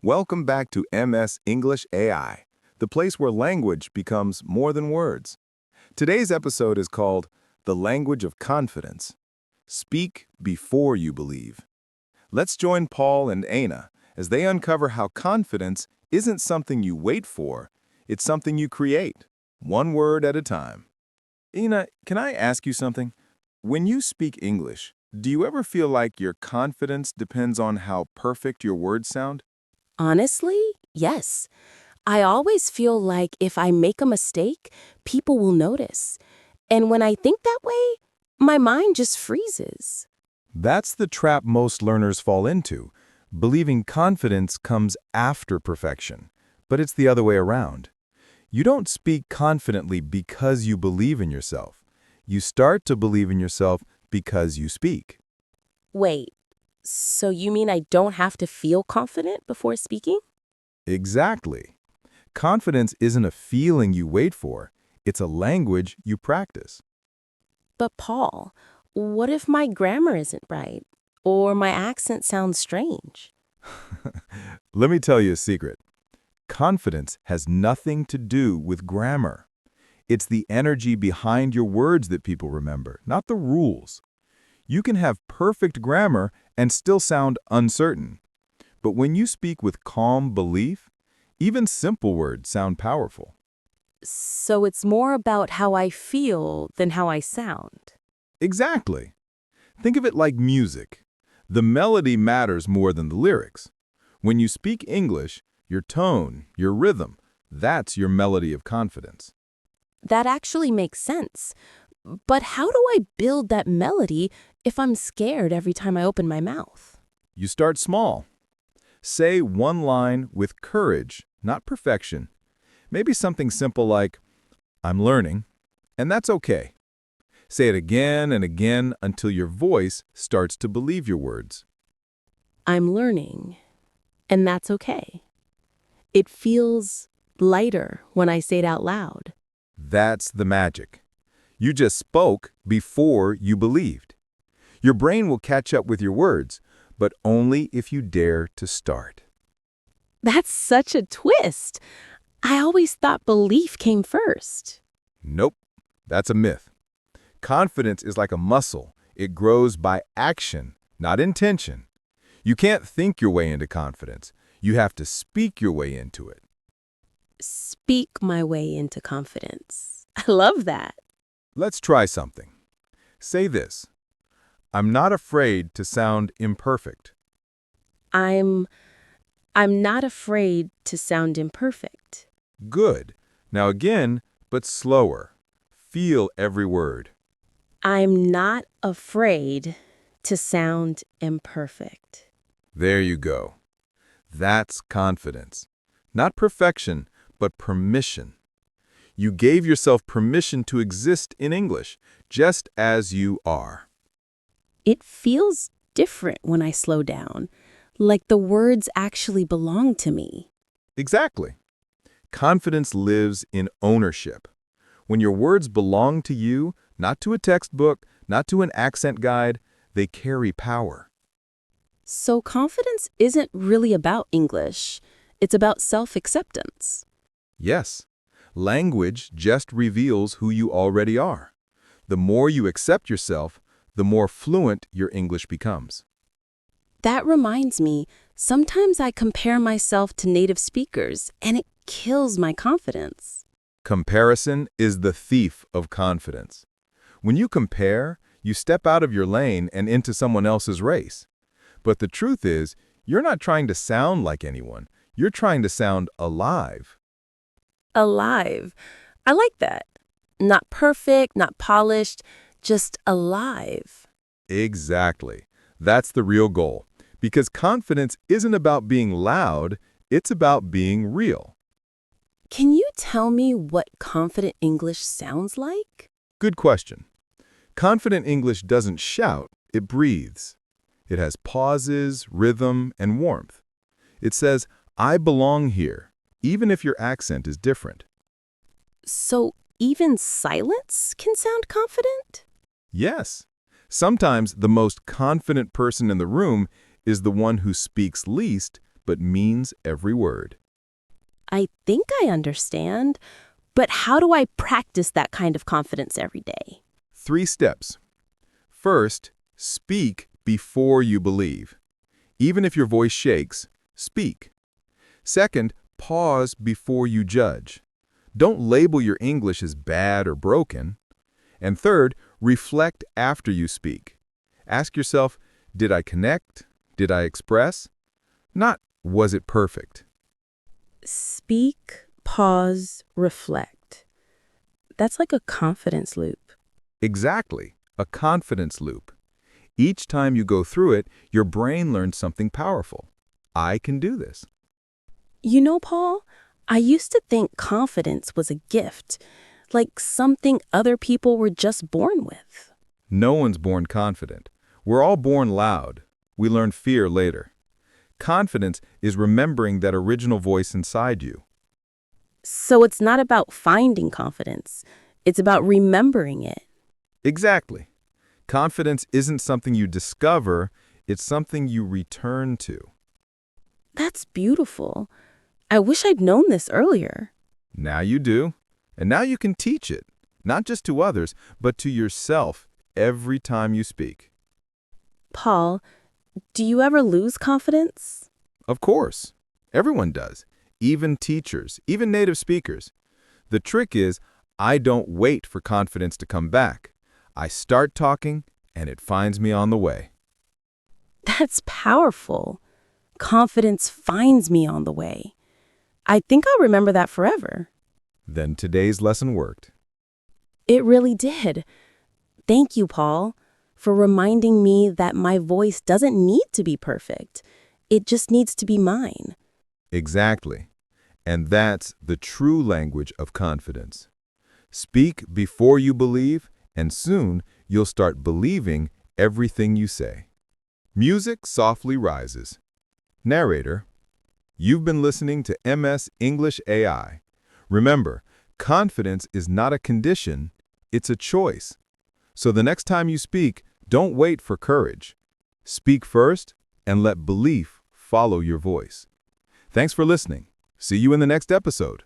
Welcome back to MS English AI, the place where language becomes more than words. Today's episode is called The Language of Confidence. Speak before you believe. Let's join Paul and Aina as they uncover how confidence isn't something you wait for, it's something you create, one word at a time. Aina, can I ask you something? When you speak English, do you ever feel like your confidence depends on how perfect your words sound? Honestly, yes. I always feel like if I make a mistake, people will notice. And when I think that way, my mind just freezes. That's the trap most learners fall into, believing confidence comes after perfection. But it's the other way around. You don't speak confidently because you believe in yourself. You start to believe in yourself because you speak. Wait, so you mean I don't have to feel confident before speaking? Exactly. Confidence isn't a feeling you wait for, it's a language you practice. But Paul, what if my grammar isn't right? Or my accent sounds strange? Let me tell you a secret. Confidence has nothing to do with grammar. It's the energy behind your words that people remember, not the rules. You can have perfect grammar and still sound uncertain. But when you speak with calm belief, even simple words sound powerful. So it's more about how I feel than how I sound. Exactly. Think of it like music. The melody matters more than the lyrics. When you speak English, your tone, your rhythm, that's your melody of confidence. That actually makes sense. But how do I build that melody if I'm scared every time I open my mouth? You start small. Say one line with courage, not perfection. Maybe something simple like, I'm learning, and that's okay. Say it again and again until your voice starts to believe your words. I'm learning, and that's okay. It feels lighter when I say it out loud. That's the magic. You just spoke before you believed. Your brain will catch up with your words, but only if you dare to start. That's such a twist. I always thought belief came first. Nope, that's a myth. Confidence is like a muscle. It grows by action, not intention. You can't think your way into confidence. You have to speak your way into it. Speak my way into confidence. I love that. Let's try something. Say this. I'm not afraid to sound imperfect. I'm I'm not afraid to sound imperfect. Good. Now again, but slower. Feel every word. I'm not afraid to sound imperfect. There you go. That's confidence. Not perfection, but permission. You gave yourself permission to exist in English, just as you are. It feels different when I slow down, like the words actually belong to me. Exactly. Confidence lives in ownership. When your words belong to you, not to a textbook, not to an accent guide, they carry power. So confidence isn't really about English. It's about self-acceptance. Yes, language just reveals who you already are. The more you accept yourself, the more fluent your English becomes. That reminds me, sometimes I compare myself to native speakers, and it kills my confidence. Comparison is the thief of confidence. When you compare, you step out of your lane and into someone else's race. But the truth is, you're not trying to sound like anyone. You're trying to sound alive. Alive. I like that. Not perfect, not polished, just alive. Exactly. That's the real goal. Because confidence isn't about being loud, it's about being real. Can you tell me what confident English sounds like? Good question. Confident English doesn't shout, it breathes. It has pauses, rhythm, and warmth. It says, I belong here, even if your accent is different. So even silence can sound confident? Yes. Sometimes the most confident person in the room is the one who speaks least but means every word. I think I understand, but how do I practice that kind of confidence every day? 3 steps. First, speak before you believe. Even if your voice shakes, speak. Second, pause before you judge. Don't label your English as bad or broken. And third, reflect after you speak. Ask yourself, did I connect? Did I express? Not, was it perfect? Speak, pause, reflect. That's like a confidence loop. Exactly, a confidence loop. Each time you go through it, your brain learns something powerful. I can do this. You know, Paul, I used to think confidence was a gift, like something other people were just born with. No one's born confident. We're all born loud. We learn fear later. Confidence is remembering that original voice inside you. So it's not about finding confidence, it's about remembering it. Exactly. Confidence isn't something you discover, it's something you return to. That's beautiful. I wish I'd known this earlier. Now you do. And now you can teach it, not just to others, but to yourself every time you speak. Paul, do you ever lose confidence? Of course. Everyone does. Even teachers, even native speakers. The trick is, I don't wait for confidence to come back. I start talking, and it finds me on the way. That's powerful. Confidence finds me on the way. I think I'll remember that forever. Then today's lesson worked. It really did. Thank you, Paul, for reminding me that my voice doesn't need to be perfect. It just needs to be mine. Exactly. And that's the true language of confidence. Speak before you believe, and soon you'll start believing everything you say. Music softly rises. Narrator, you've been listening to MS English AI. Remember, confidence is not a condition, it's a choice. So the next time you speak, don't wait for courage. Speak first and let belief follow your voice. Thanks for listening. See you in the next episode.